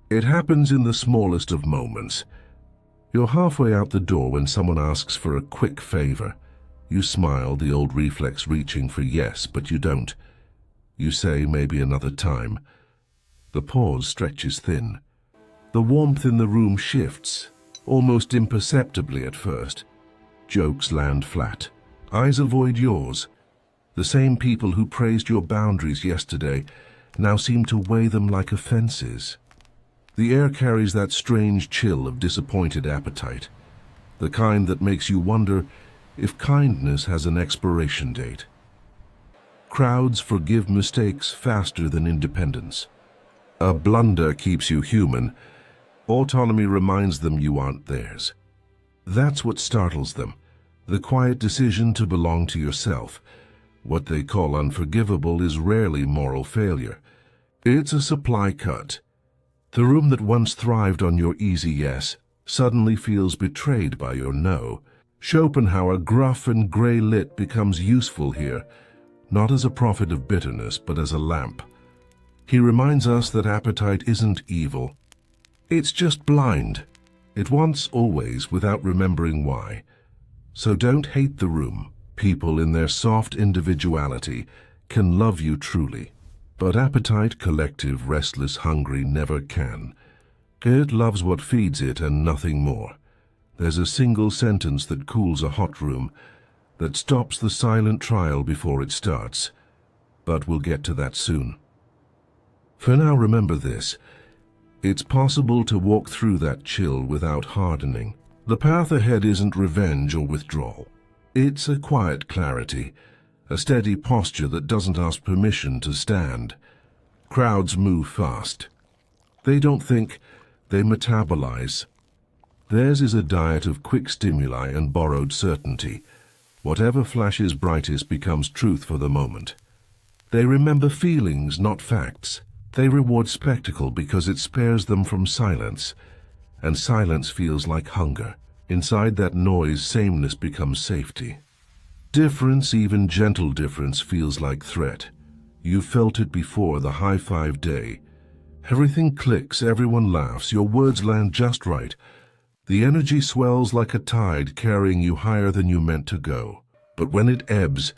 It happens in the smallest of moments. You're halfway out the door when someone asks for a quick favor. You smile, the old reflex reaching for yes, but you don't. You say maybe another time. The pause stretches thin. The warmth in the room shifts, almost imperceptibly at first. Jokes land flat. Eyes avoid yours. The same people who praised your boundaries yesterday now seem to weigh them like offenses. The air carries that strange chill of disappointed appetite, the kind that makes you wonder if kindness has an expiration date. Crowds forgive mistakes faster than independence. A blunder keeps you human. Autonomy reminds them you aren't theirs. That's what startles them, the quiet decision to belong to yourself. What they call unforgivable is rarely moral failure. It's a supply cut. The room that once thrived on your easy yes suddenly feels betrayed by your no. Schopenhauer, gruff and grey-lit, becomes useful here, not as a prophet of bitterness, but as a lamp. He reminds us that appetite isn't evil. It's just blind. It wants always without remembering why. So don't hate the room. People in their soft individuality can love you truly. But appetite, collective, restless, hungry, never can. It loves what feeds it and nothing more. There's a single sentence that cools a hot room, that stops the silent trial before it starts. But we'll get to that soon. For now, remember this. It's possible to walk through that chill without hardening. The path ahead isn't revenge or withdrawal. It's a quiet clarity, a steady posture that doesn't ask permission to stand. Crowds move fast. They don't think, they metabolize. Theirs is a diet of quick stimuli and borrowed certainty. Whatever flashes brightest becomes truth for the moment. They remember feelings, not facts. They reward spectacle because it spares them from silence. And silence feels like hunger. Inside that noise, sameness becomes safety. Difference, even gentle difference, feels like threat. You felt it before the high-five day. Everything clicks, everyone laughs, your words land just right. The energy swells like a tide, carrying you higher than you meant to go. But when it ebbs,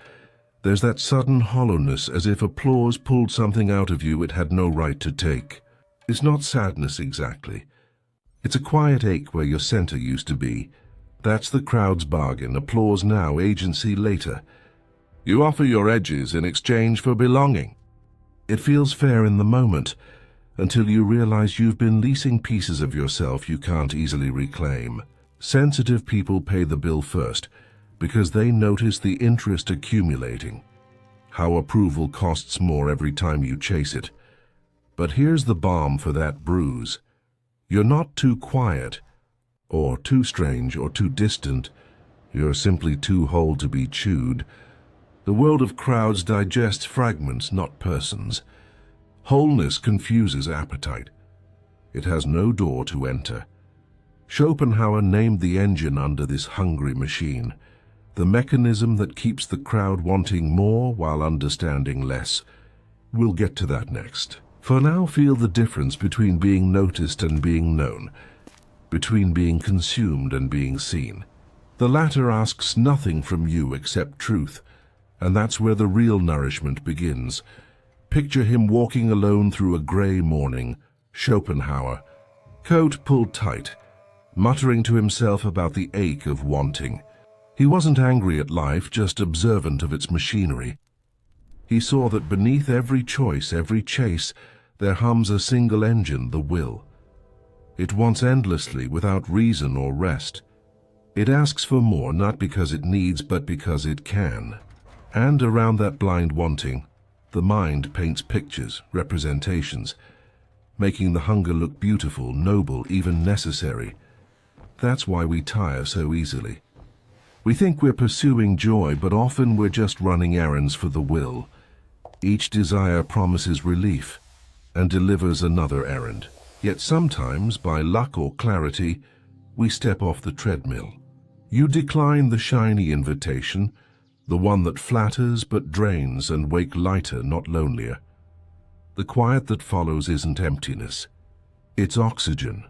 there's that sudden hollowness, as if applause pulled something out of you it had no right to take. It's not sadness exactly. It's a quiet ache where your center used to be. That's the crowd's bargain, applause now, agency later. You offer your edges in exchange for belonging. It feels fair in the moment, until you realize you've been leasing pieces of yourself you can't easily reclaim. Sensitive people pay the bill first, because they notice the interest accumulating. How approval costs more every time you chase it. But here's the balm for that bruise. You're not too quiet, or too strange, or too distant. You're simply too whole to be chewed. The world of crowds digests fragments, not persons. Wholeness confuses appetite. It has no door to enter. Schopenhauer named the engine under this hungry machine, the mechanism that keeps the crowd wanting more while understanding less. We'll get to that next. For now, feel the difference between being noticed and being known, between being consumed and being seen. The latter asks nothing from you except truth, and that's where the real nourishment begins. Picture him walking alone through a gray morning, Schopenhauer, coat pulled tight, muttering to himself about the ache of wanting. He wasn't angry at life, just observant of its machinery. He saw that beneath every choice, every chase, there hums a single engine, the will. It wants endlessly, without reason or rest. It asks for more, not because it needs, but because it can. And around that blind wanting, the mind paints pictures, representations, making the hunger look beautiful, noble, even necessary. That's why we tire so easily. We think we're pursuing joy, but often we're just running errands for the will. Each desire promises relief and delivers another errand. Yet sometimes, by luck or clarity, we step off the treadmill. You decline the shiny invitation, the one that flatters but drains, and wake lighter, not lonelier. The quiet that follows isn't emptiness. It's oxygen.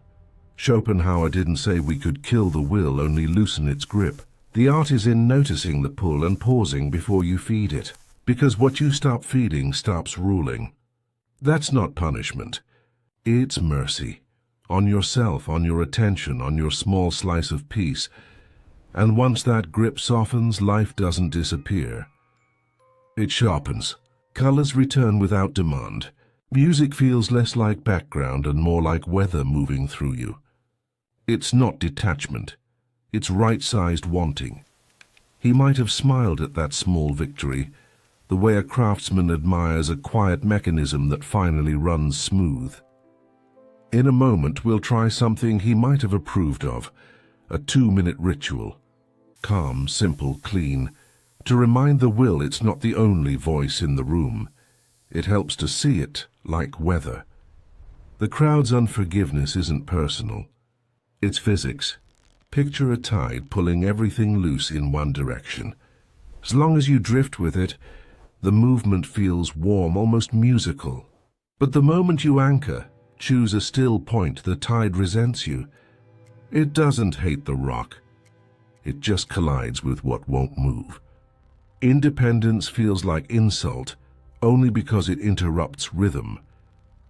Schopenhauer didn't say we could kill the will, only loosen its grip. The art is in noticing the pull and pausing before you feed it, because what you stop feeding stops ruling. That's not punishment. It's mercy. On yourself, on your attention, on your small slice of peace. And once that grip softens, life doesn't disappear. It sharpens. Colors return without demand. Music feels less like background and more like weather moving through you. It's not detachment. It's right-sized wanting. He might have smiled at that small victory, the way a craftsman admires a quiet mechanism that finally runs smooth. In a moment, we'll try something he might have approved of, a 2-minute ritual. Calm, simple, clean, to remind the will it's not the only voice in the room. It helps to see it like weather. The crowd's unforgiveness isn't personal. It's physics. Picture a tide pulling everything loose in one direction. As long as you drift with it, the movement feels warm, almost musical. But the moment you anchor, choose a still point, the tide resents you. It doesn't hate the rock. It just collides with what won't move. Independence feels like insult, only because it interrupts rhythm.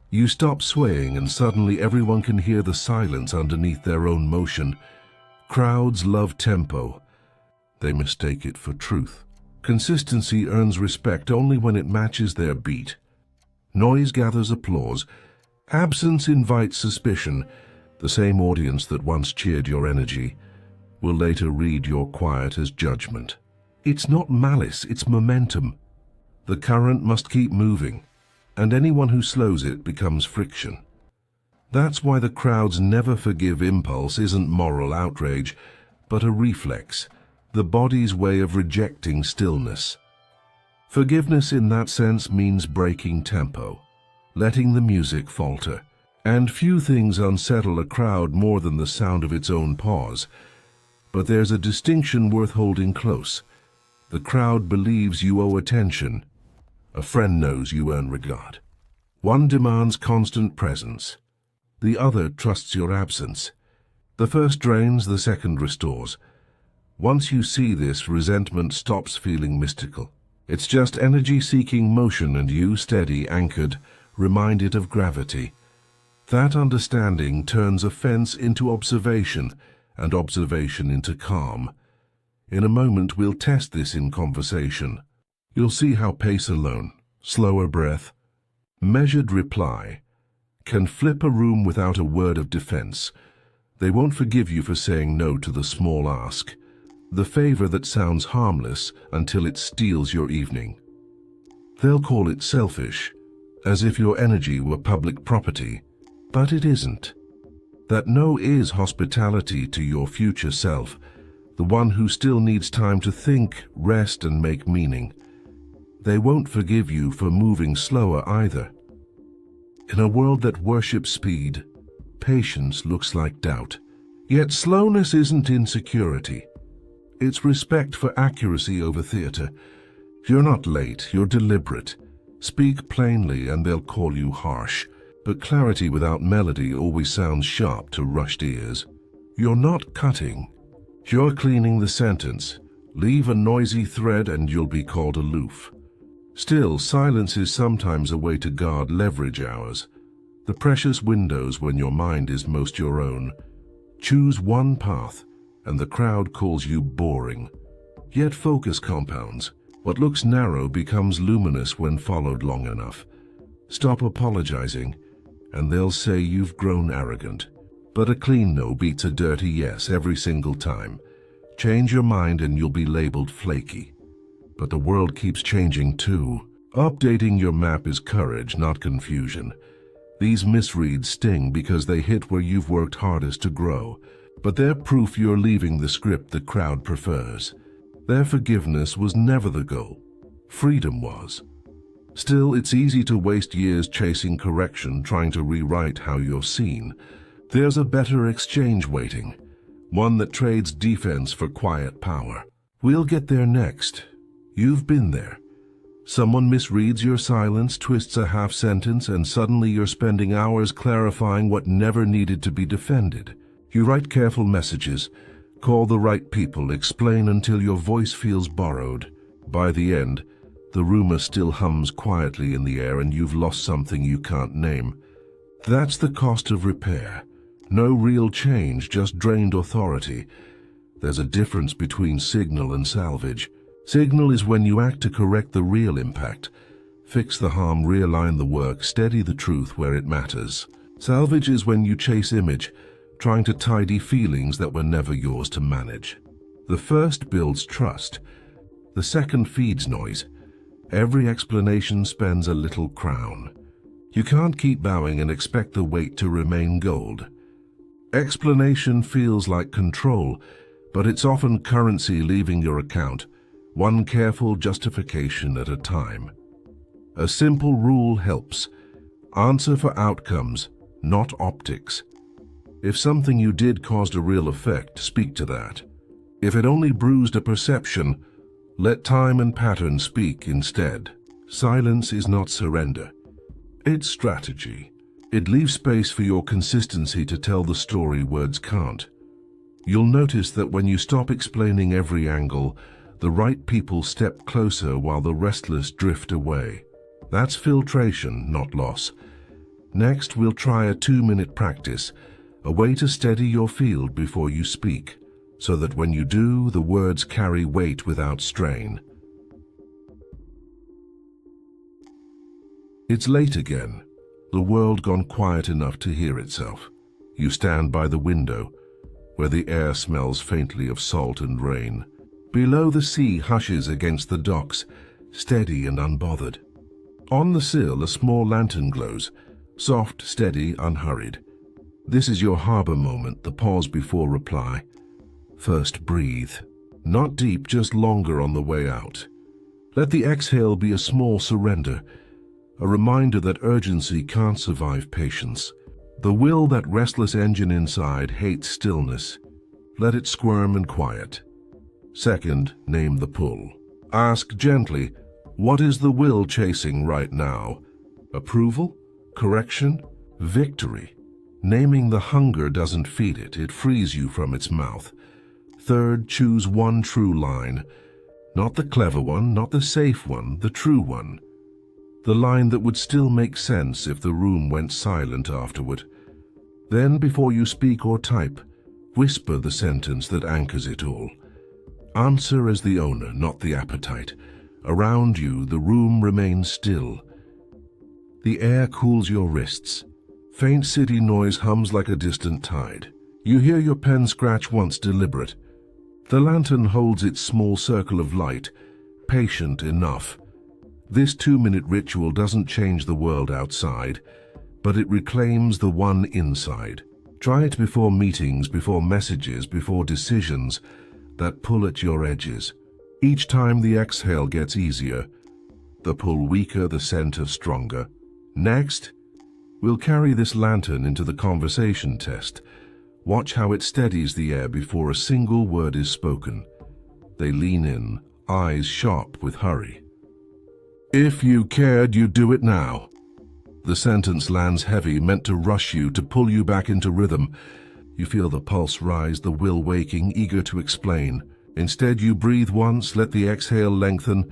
You stop swaying and suddenly everyone can hear the silence underneath their own motion. Crowds love tempo. They mistake it for truth. Consistency earns respect only when it matches their beat. Noise gathers applause. Absence invites suspicion. The same audience that once cheered your energy will later read your quiet as judgment. It's not malice, it's momentum. The current must keep moving, and anyone who slows it becomes friction. That's why the crowds never forgive. Impulse isn't moral outrage, but a reflex, the body's way of rejecting stillness. Forgiveness in that sense means breaking tempo, letting the music falter. And few things unsettle a crowd more than the sound of its own pause. But there's a distinction worth holding close. The crowd believes you owe attention. A friend knows you earn regard. One demands constant presence. The other trusts your absence. The first drains, the second restores. Once you see this, resentment stops feeling mystical. It's just energy seeking motion, and you, steady, anchored, reminded of gravity. That understanding turns offense into observation, and observation into calm. In a moment, we'll test this in conversation. You'll see how pace alone, slower breath, measured reply, can flip a room without a word of defense. They won't forgive you for saying no to the small ask, the favor that sounds harmless until it steals your evening. They'll call it selfish, as if your energy were public property, but it isn't. That no is hospitality to your future self, the one who still needs time to think, rest, and make meaning. They won't forgive you for moving slower either. In a world that worships speed, patience looks like doubt. Yet slowness isn't insecurity. It's respect for accuracy over theater. You're not late, you're deliberate. Speak plainly and they'll call you harsh. But clarity without melody always sounds sharp to rushed ears. You're not cutting. You're cleaning the sentence. Leave a noisy thread and you'll be called aloof. Still, silence is sometimes a way to guard leverage hours, the precious windows when your mind is most your own. Choose one path, and the crowd calls you boring. Yet focus compounds. What looks narrow becomes luminous when followed long enough. Stop apologizing, and they'll say you've grown arrogant. But a clean no beats a dirty yes every single time. Change your mind and you'll be labeled flaky. But the world keeps changing too. Updating your map is courage, not confusion. These misreads sting because they hit where you've worked hardest to grow. But they're proof you're leaving the script the crowd prefers. Their forgiveness was never the goal. Freedom was. Still, it's easy to waste years chasing correction, trying to rewrite how you're seen. There's a better exchange waiting, one that trades defense for quiet power. We'll get there next. You've been there. Someone misreads your silence, twists a half sentence, and suddenly you're spending hours clarifying what never needed to be defended. You write careful messages, call the right people, explain until your voice feels borrowed. By the end, the rumor still hums quietly in the air and you've lost something you can't name. That's the cost of repair. No real change, just drained authority. There's a difference between signal and salvage. Signal is when you act to correct the real impact. Fix the harm, realign the work, steady the truth where it matters. Salvage is when you chase image, trying to tidy feelings that were never yours to manage. The first builds trust. The second feeds noise. Every explanation spends a little crown. You can't keep bowing and expect the weight to remain gold. Explanation feels like control, but it's often currency leaving your account, one careful justification at a time. A simple rule helps. Answer for outcomes, not optics. If something you did caused a real effect, speak to that. If it only bruised a perception, let time and pattern speak instead. Silence is not surrender. It's strategy. It leaves space for your consistency to tell the story words can't. You'll notice that when you stop explaining every angle, the right people step closer while the restless drift away. That's filtration, not loss. Next, we'll try a 2-minute practice, a way to steady your field before you speak, so that when you do, the words carry weight without strain. It's late again, the world gone quiet enough to hear itself. You stand by the window, where the air smells faintly of salt and rain. Below, the sea hushes against the docks, steady and unbothered. On the sill, a small lantern glows, soft, steady, unhurried. This is your harbor moment, the pause before reply. First, breathe. Not deep, just longer on the way out. Let the exhale be a small surrender, a reminder that urgency can't survive patience. The will, that restless engine inside, hates stillness. Let it squirm and quiet. Second, name the pull. Ask gently, what is the will chasing right now? Approval? Correction? Victory? Naming the hunger doesn't feed it, it frees you from its mouth. Third, choose one true line. Not the clever one, not the safe one, the true one. The line that would still make sense if the room went silent afterward. Then, before you speak or type, whisper the sentence that anchors it all. Answer as the owner, not the appetite. Around you, the room remains still. The air cools your wrists. Faint city noise hums like a distant tide. You hear your pen scratch once deliberate. The lantern holds its small circle of light, patient enough. This 2-minute ritual doesn't change the world outside, but it reclaims the one inside. Try it before meetings, before messages, before decisions that pull at your edges. Each time the exhale gets easier, the pull weaker, the center stronger. Next, we'll carry this lantern into the conversation test. Watch how it steadies the air before a single word is spoken. They lean in, eyes sharp with hurry. If you cared, you'd do it now. The sentence lands heavy, meant to rush you, to pull you back into rhythm. You feel the pulse rise, the will waking, eager to explain. Instead, you breathe once, let the exhale lengthen,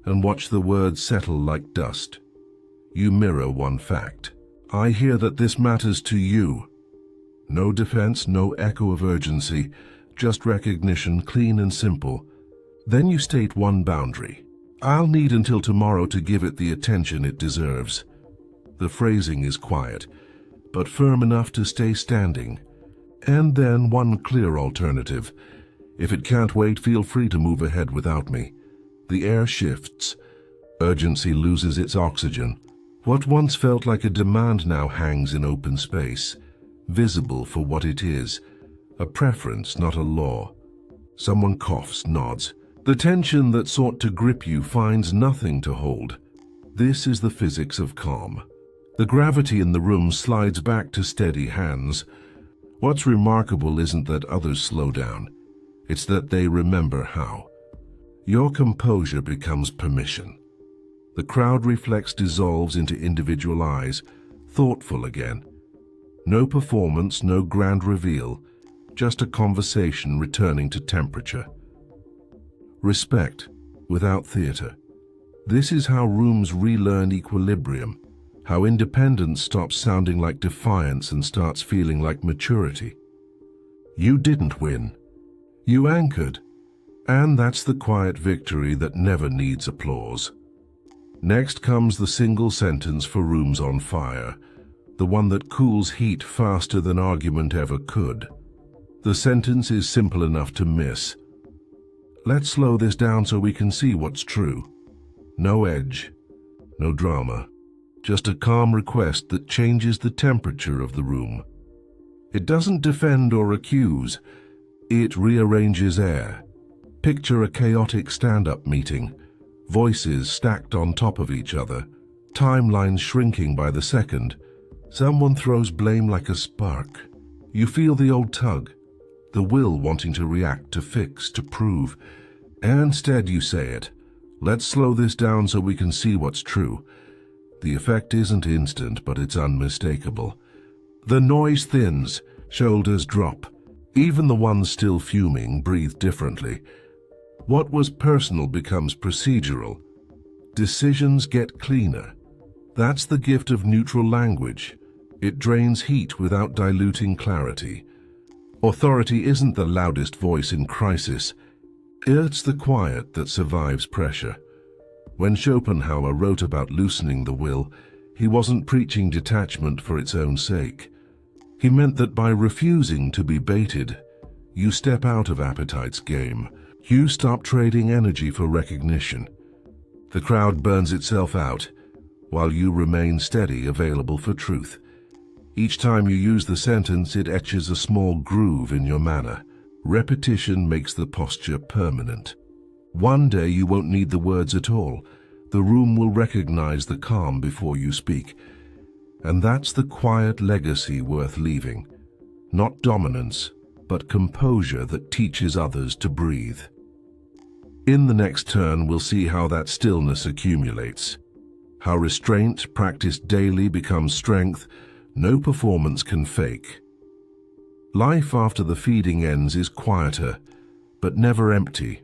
and watch the words settle like dust. You mirror one fact. I hear that this matters to you. No defense, no echo of urgency, just recognition, clean and simple. Then you state one boundary. I'll need until tomorrow to give it the attention it deserves. The phrasing is quiet, but firm enough to stay standing. And then one clear alternative. If it can't wait, feel free to move ahead without me. The air shifts. Urgency loses its oxygen. What once felt like a demand now hangs in open space, visible for what it is, a preference, not a law. Someone coughs, nods. The tension that sought to grip you finds nothing to hold. This is the physics of calm. The gravity in the room slides back to steady hands. What's remarkable isn't that others slow down. It's that they remember how. Your composure becomes permission. The crowd reflex dissolves into individual eyes, thoughtful again. No performance, no grand reveal, just a conversation returning to temperature. Respect, without theatre. This is how rooms relearn equilibrium, how independence stops sounding like defiance and starts feeling like maturity. You didn't win. You anchored. And that's the quiet victory that never needs applause. Next comes the single sentence for rooms on fire, the one that cools heat faster than argument ever could. The sentence is simple enough to miss. Let's slow this down so we can see what's true. No edge, no drama, just a calm request that changes the temperature of the room. It doesn't defend or accuse, it rearranges air. Picture a chaotic stand-up meeting, voices stacked on top of each other, timelines shrinking by the second. Someone throws blame like a spark. You feel the old tug, the will wanting to react, to fix, to prove. And instead you say it. Let's slow this down so we can see what's true. The effect isn't instant, but it's unmistakable. The noise thins, shoulders drop. Even the ones still fuming breathe differently. What was personal becomes procedural. Decisions get cleaner. That's the gift of neutral language. It drains heat without diluting clarity. Authority isn't the loudest voice in crisis. It's the quiet that survives pressure. When Schopenhauer wrote about loosening the will, he wasn't preaching detachment for its own sake. He meant that by refusing to be baited, you step out of appetite's game. You stop trading energy for recognition. The crowd burns itself out, while you remain steady, available for truth. Each time you use the sentence, it etches a small groove in your manner. Repetition makes the posture permanent. One day you won't need the words at all. The room will recognize the calm before you speak. And that's the quiet legacy worth leaving. Not dominance, but composure that teaches others to breathe. In the next turn, we'll see how that stillness accumulates. How restraint, practiced daily, becomes strength no performance can fake. Life after the feeding ends is quieter, but never empty.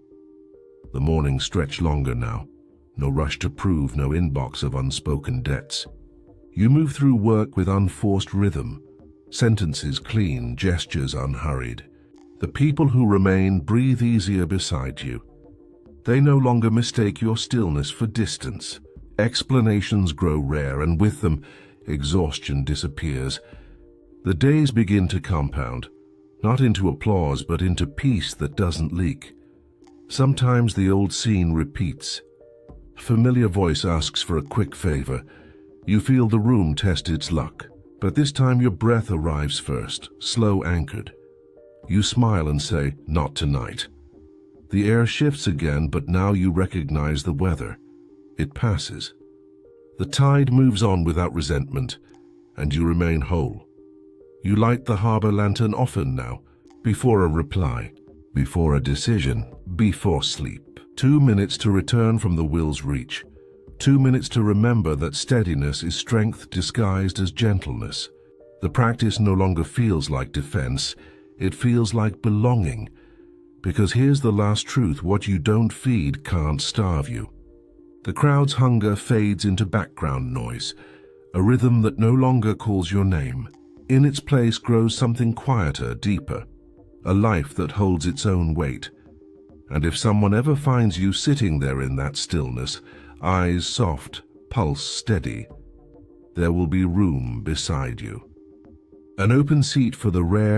The mornings stretch longer now. No rush to prove, no inbox of unspoken debts. You move through work with unforced rhythm, sentences clean, gestures unhurried. The people who remain breathe easier beside you. They no longer mistake your stillness for distance. Explanations grow rare, and with them, exhaustion disappears. The days begin to compound, not into applause, but into peace that doesn't leak. Sometimes the old scene repeats. A familiar voice asks for a quick favor. You feel the room test its luck, but this time your breath arrives first, slow anchored. You smile and say, "Not tonight." The air shifts again, but now you recognize the weather. It passes. The tide moves on without resentment, and you remain whole. You light the harbor lantern often now, before a reply, before a decision, before sleep. 2 minutes to return from the will's reach. 2 minutes to remember that steadiness is strength disguised as gentleness. The practice no longer feels like defense, it feels like belonging. Because here's the last truth: what you don't feed can't starve you. The crowd's hunger fades into background noise, a rhythm that no longer calls your name. In its place grows something quieter, deeper, a life that holds its own weight. And if someone ever finds you sitting there in that stillness, eyes soft, pulse steady, there will be room beside you. An open seat for the rare